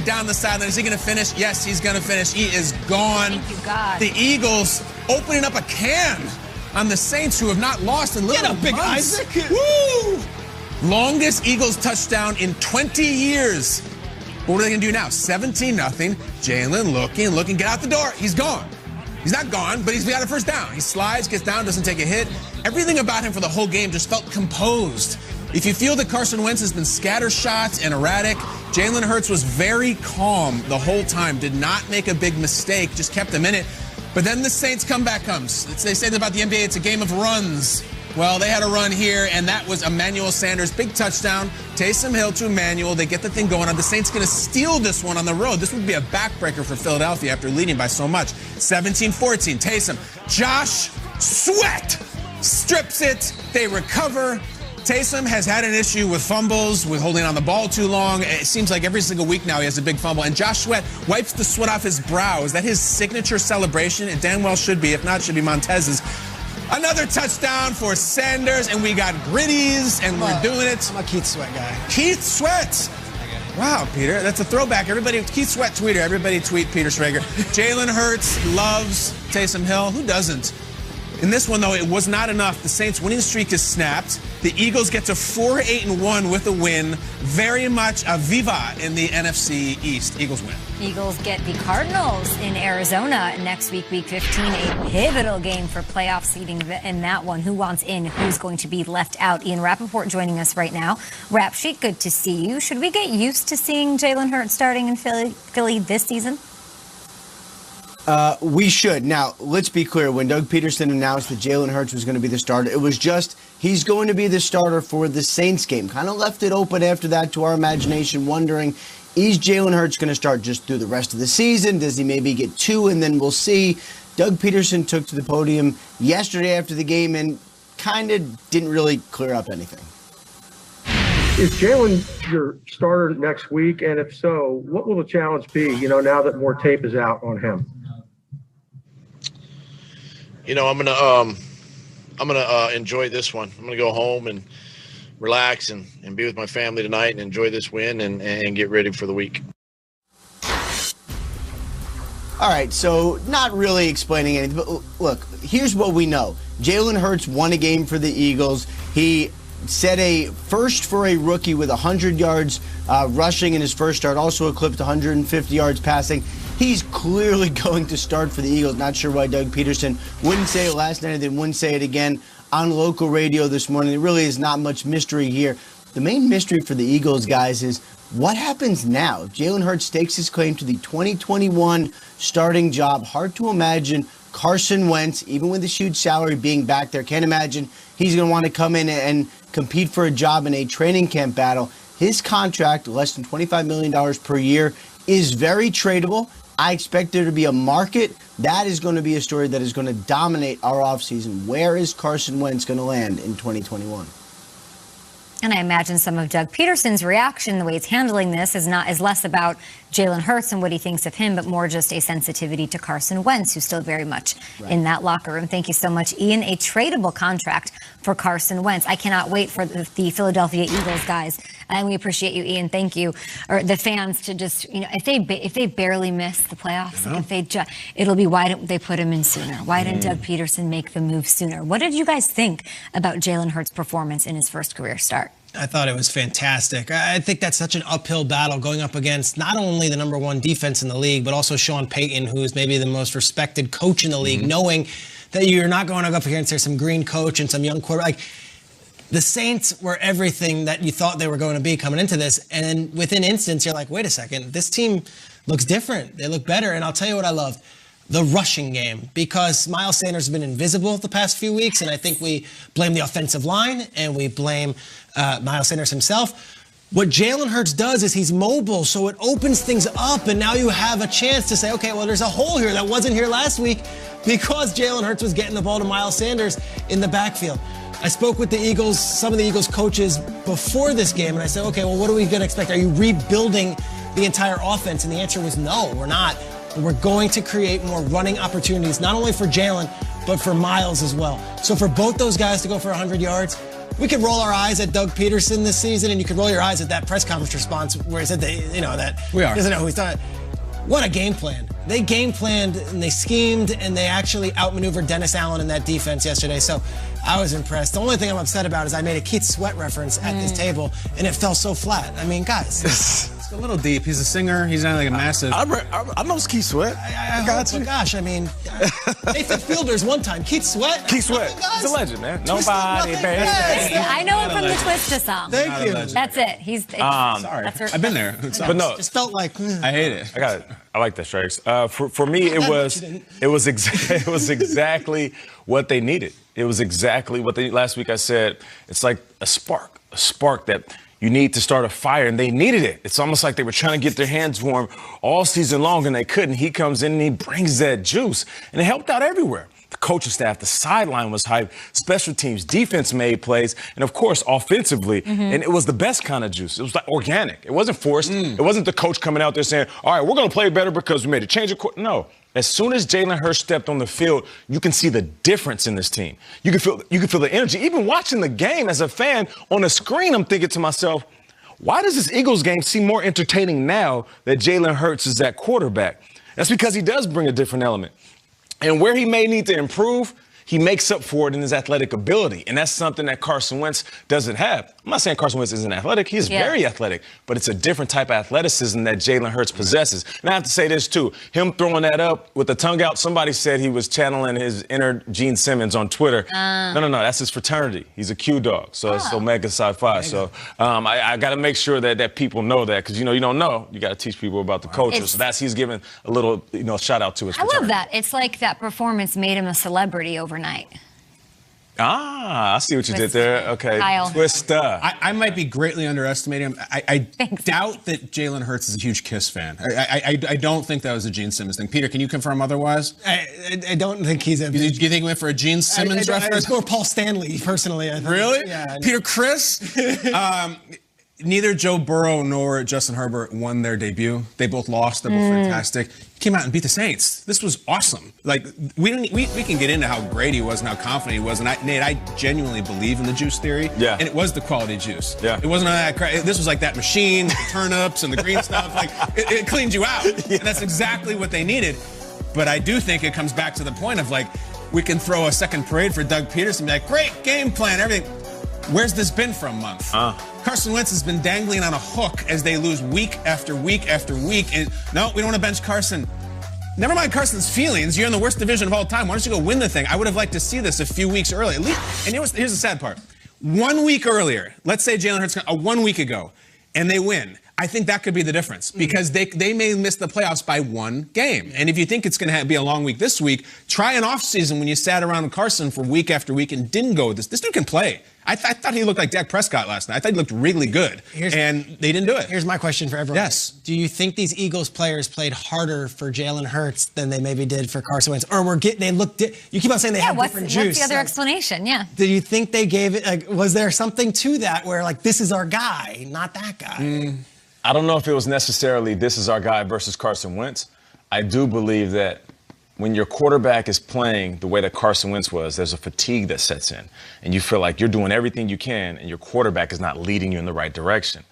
down the sideline. Is he going to finish? Yes, he's going to finish. He is gone. Thank you, God. The Eagles opening up a can on the Saints, who have not lost in literally Get up, Big months. Isaac. Woo! Longest Eagles touchdown in 20 years. What are they going to do now? 17-0. Jalen looking, get out the door. He's gone. He's not gone, but he's got a first down. He slides, gets down, doesn't take a hit. Everything about him for the whole game just felt composed. If you feel that Carson Wentz has been scattershot and erratic, Jalen Hurts was very calm the whole time, did not make a big mistake, just kept him in it. But then the Saints comeback comes. They say about the NBA, it's a game of runs. Well, they had a run here, and that was Emmanuel Sanders. Big touchdown. Taysom Hill to Emmanuel. They get the thing going on. The Saints going to steal this one on the road. This would be a backbreaker for Philadelphia after leading by so much. 17-14. Taysom. Josh Sweat strips it. They recover. Taysom has had an issue with fumbles, with holding on the ball too long. It seems like every single week now he has a big fumble. And Josh Sweat wipes the sweat off his brow. Is that his signature celebration? It damn well should be. If not, it should be Montez's. Another touchdown for Sanders, and we got gritties, and we're doing it. I'm a Keith Sweat guy. Keith Sweat. Wow, Peter, that's a throwback. Everybody, Keith Sweat tweeter. Everybody tweet Peter Schrager. Jalen Hurts loves Taysom Hill. Who doesn't? In this one, though, it was not enough. The Saints' winning streak is snapped. The Eagles get to 4-8-1 with a win. Very much a viva in the NFC East. Eagles win. Eagles get the Cardinals in Arizona next week, week 15. A pivotal game for playoff seeding in that one. Who wants in? Who's going to be left out? Ian Rappaport joining us right now. Rap Sheet, good to see you. Should we get used to seeing Jalen Hurts starting in Philly this season? We should. Now, let's be clear. When Doug Peterson announced that Jalen Hurts was going to be the starter, it was just he's going to be the starter for the Saints game. Kind of left it open after that to our imagination, wondering, is Jalen Hurts going to start just through the rest of the season? Does he maybe get two, and then we'll see? Doug Peterson took to the podium yesterday after the game and kind of didn't really clear up anything. Is Jalen your starter next week? And if so, what will the challenge be, now that more tape is out on him? I'm gonna enjoy this one. I'm gonna go home and relax and be with my family tonight and enjoy this win and get ready for the week. All right, so not really explaining anything, but look, here's what we know. Jalen Hurts won a game for the Eagles. He set a first for a rookie with 100 yards rushing in his first start, also eclipsed 150 yards passing. He's clearly going to start for the Eagles. Not sure why Doug Peterson wouldn't say it last night and then wouldn't say it again on local radio this morning. There really is not much mystery here. The main mystery for the Eagles, guys, is what happens now? If Jalen Hurts stakes his claim to the 2021 starting job, hard to imagine Carson Wentz, even with his huge salary being back there, can't imagine he's going to want to come in and compete for a job in a training camp battle. His contract, less than $25 million per year, is very tradable. I expect there to be a market. That is going to be a story that is going to dominate our offseason. Where is Carson Wentz going to land in 2021? And I imagine some of Doug Peterson's reaction, the way he's handling this, is less about Jalen Hurts and what he thinks of him, but more just a sensitivity to Carson Wentz, who's still very much in that locker room. Thank you so much, Ian. A tradable contract for Carson Wentz. I cannot wait for the Philadelphia Eagles guys, and we appreciate you, Ian. Thank you, or the fans, to just if they barely miss the playoffs, it'll be why didn't they put him in sooner? Why didn't Doug Peterson make the move sooner? What did you guys think about Jalen Hurts' performance in his first career start? I thought it was fantastic. I think that's such an uphill battle going up against not only the number one defense in the league, but also Sean Payton, who is maybe the most respected coach in the league, knowing that you're not going to go up against some green coach and some young quarterback. The Saints were everything that you thought they were going to be coming into this. And then within instance, you're like, wait a second, this team looks different. They look better. And I'll tell you what I loved. The rushing game, because Miles Sanders has been invisible the past few weeks, and I think we blame the offensive line and we blame Miles Sanders himself. What Jalen Hurts does is he's mobile, so it opens things up, and now you have a chance to say, okay, well, there's a hole here that wasn't here last week because Jalen Hurts was getting the ball to Miles Sanders in the backfield. I spoke with the Eagles, some of the Eagles coaches before this game, and I said, okay, well, what are we going to expect? Are you rebuilding the entire offense? And the answer was no, we're not. We're going to create more running opportunities, not only for Jalen, but for Miles as well. So for both those guys to go for 100 yards, we could roll our eyes at Doug Peterson this season, and you could roll your eyes at that press conference response where he said that, that we are. He doesn't know who he's talking. What a game plan. They game planned and they schemed and they actually outmaneuvered Dennis Allen in that defense yesterday. So I was impressed. The only thing I'm upset about is I made a Keith Sweat reference at this table and it fell so flat. I mean, guys. It's a little deep. He's a singer. He's not like a massive. I know Keith Sweat. I got you. Gosh, I mean, Nathan Fielder's one time. Keith Sweat. Keith Sweat. He's a legend, man. Nobody, baby. I know him from the Twista song. Thank you. That's it. Sorry. I've been there. But no. Just felt like. I hate it. I got it. I like that, Strikes. For me, it was exactly what they needed. It was exactly what they. Last week I said it's like a spark that you need to start a fire, and they needed it. It's almost like they were trying to get their hands warm all season long, and they couldn't. He comes in and he brings that juice, and it helped out everywhere. The coaching staff, the sideline was hyped, special teams, defense made plays, and of course, offensively. And it was the best kind of juice. It was like organic. It wasn't forced. It wasn't the coach coming out there saying, all right, we're going to play better because we made a change of course. No. As soon as Jalen Hurts stepped on the field, you can see the difference in this team. You can feel the energy. Even watching the game as a fan on the screen, I'm thinking to myself, why does this Eagles game seem more entertaining now that Jalen Hurts is at quarterback? That's because he does bring a different element. And where he may need to improve, he makes up for it in his athletic ability. And that's something that Carson Wentz doesn't have. I'm not saying Carson Wentz isn't athletic. He is very athletic. But it's a different type of athleticism that Jalen Hurts possesses. And I have to say this, too. Him throwing that up with the tongue out, somebody said he was channeling his inner Gene Simmons on Twitter. No. That's his fraternity. He's a Q dog. So it's Omega Psi Phi. So I got to make sure that people know that. Because, you don't know. You got to teach people about the culture. So he's giving a little, shout out to his fraternity. I love that. It's like that performance made him a celebrity overnight. I see what you did there. Okay, Kyle. Twista. I might be greatly underestimating him. I doubt that Jalen Hurts is a huge Kiss fan. I don't think that was a Gene Simmons thing. Peter, can you confirm otherwise? I don't think he's a. Do you think he went for a Gene Simmons reference? It's more Paul Stanley, personally. I think. Really? Yeah. Peter, Chris? Neither Joe Burrow nor Justin Herbert won their debut. They both lost. They're both fantastic. He came out and beat the Saints. This was awesome. Like, we can get into how great he was and how confident he was. And Nate, I genuinely believe in the juice theory. Yeah. And it was the quality juice. Yeah. It wasn't all that crap. This was like that machine, the turnips and the green stuff. Like, it cleaned you out. Yeah. And that's exactly what they needed. But I do think it comes back to the point of, like, we can throw a second parade for Doug Peterson and be like, great game plan, everything. Where's this been for a month? Carson Wentz has been dangling on a hook as they lose week after week after week. And no, we don't want to bench Carson. Never mind Carson's feelings. You're in the worst division of all time. Why don't you go win the thing? I would have liked to see this a few weeks earlier. At least, and here's the sad part. 1 week earlier, let's say Jalen Hurts 1 week ago, and they win. I think that could be the difference because they may miss the playoffs by one game. And if you think it's going to be a long week this week, try an off season when you sat around with Carson for week after week and didn't go with this. This dude can play. I thought he looked like Dak Prescott last night. I thought he looked really good, and they didn't do it. Here's my question for everyone. Yes. Do you think these Eagles players played harder for Jalen Hurts than they maybe did for Carson Wentz? Or you keep on saying they have different juice. What's the other explanation? Yeah. Do you think they gave it, was there something to that where, like, this is our guy, not that guy? I don't know if it was necessarily this is our guy versus Carson Wentz. I do believe that when your quarterback is playing the way that Carson Wentz was, there's a fatigue that sets in. And you feel like you're doing everything you can and your quarterback is not leading you in the right direction.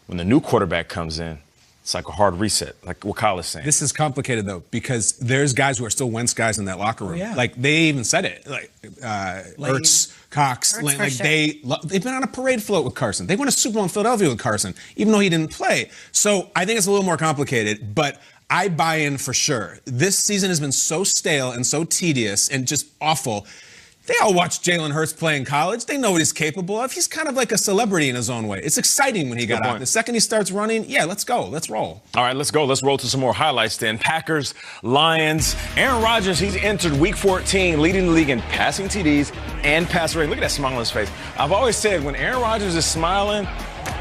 When the new quarterback comes in, it's like a hard reset, like what Kyle is saying. This is complicated, though, because there's guys who are still Wentz guys in that locker room. Yeah. Like, they even said it. Like, Hurts, Cox, Lane, like, they've been on a parade float with Carson. They won a Super Bowl in Philadelphia with Carson, even though he didn't play. So I think it's a little more complicated, but I buy in for sure. This season has been so stale and so tedious and just awful. They all watched Jalen Hurts play in college. They know what he's capable of. He's kind of like a celebrity in his own way. It's exciting when he got out. The second he starts running, let's go. Let's roll. All right, let's go. Let's roll to some more highlights then. Packers, Lions. Aaron Rodgers, he's entered Week 14, leading the league in passing TDs and passer rating. Look at that smile on his face. I've always said when Aaron Rodgers is smiling,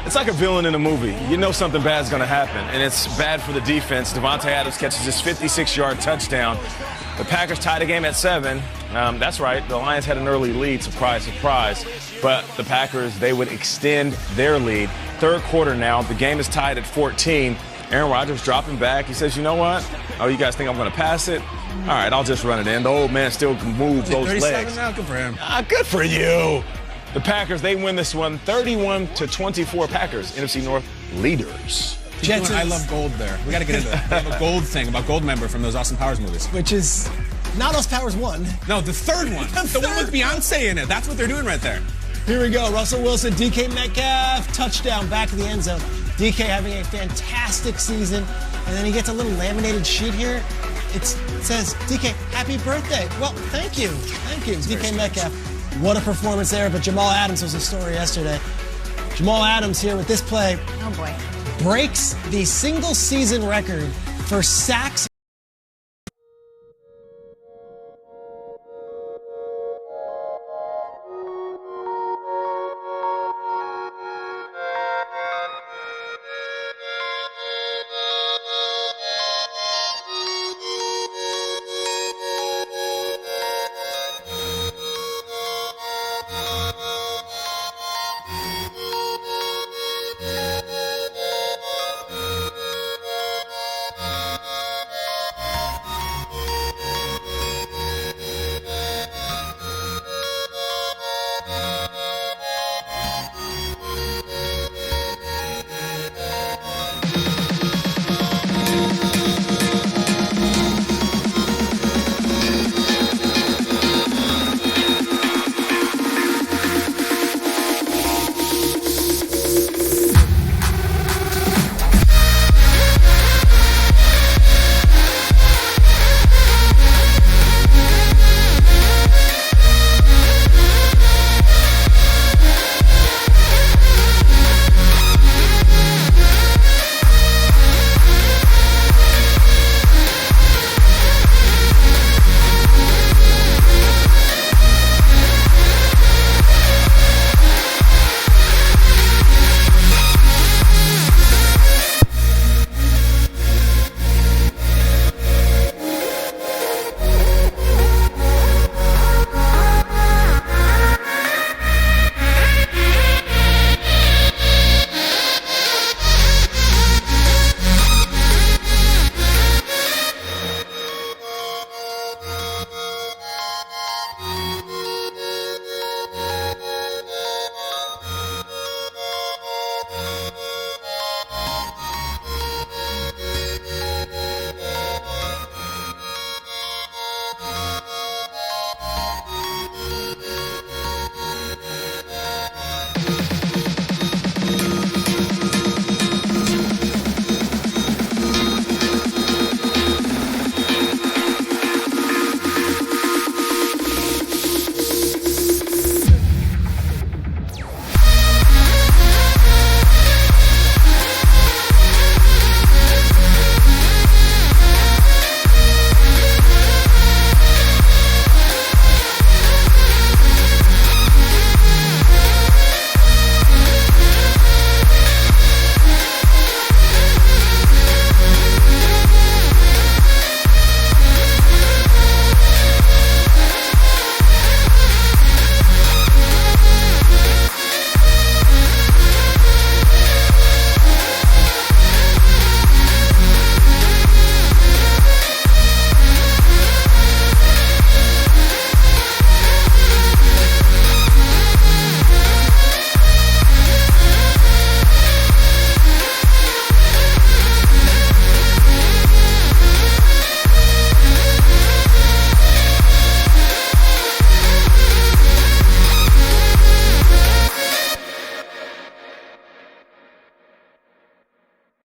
it's like a villain in a movie. You know something bad's going to happen, and it's bad for the defense. Devontae Adams catches his 56-yard touchdown. The Packers tied the game at 7. That's right. The Lions had an early lead. Surprise, surprise. But the Packers, they would extend their lead. Third quarter now. The game is tied at 14. Aaron Rodgers dropping back. He says, you know what? Oh, you guys think I'm going to pass it? All right, I'll just run it in. The old man still can move those legs. Now, good for him. Good for you. The Packers, they win this one 31-24. Packers, NFC North leaders. Jets, I love gold there. We got to get into that. We have a gold thing about Goldmember from those Austin Powers movies. Which is not Austin Powers 1. No, the third one. the one with Beyonce in it. That's what they're doing right there. Here we go. Russell Wilson, DK Metcalf, touchdown back of the end zone. DK having a fantastic season. And then he gets a little laminated sheet here. It says, DK, happy birthday. Well, thank you. Thank you, DK Metcalf. What a performance there. But Jamal Adams was the story yesterday. Jamal Adams here with this play. Oh, boy. Breaks the single season record for sacks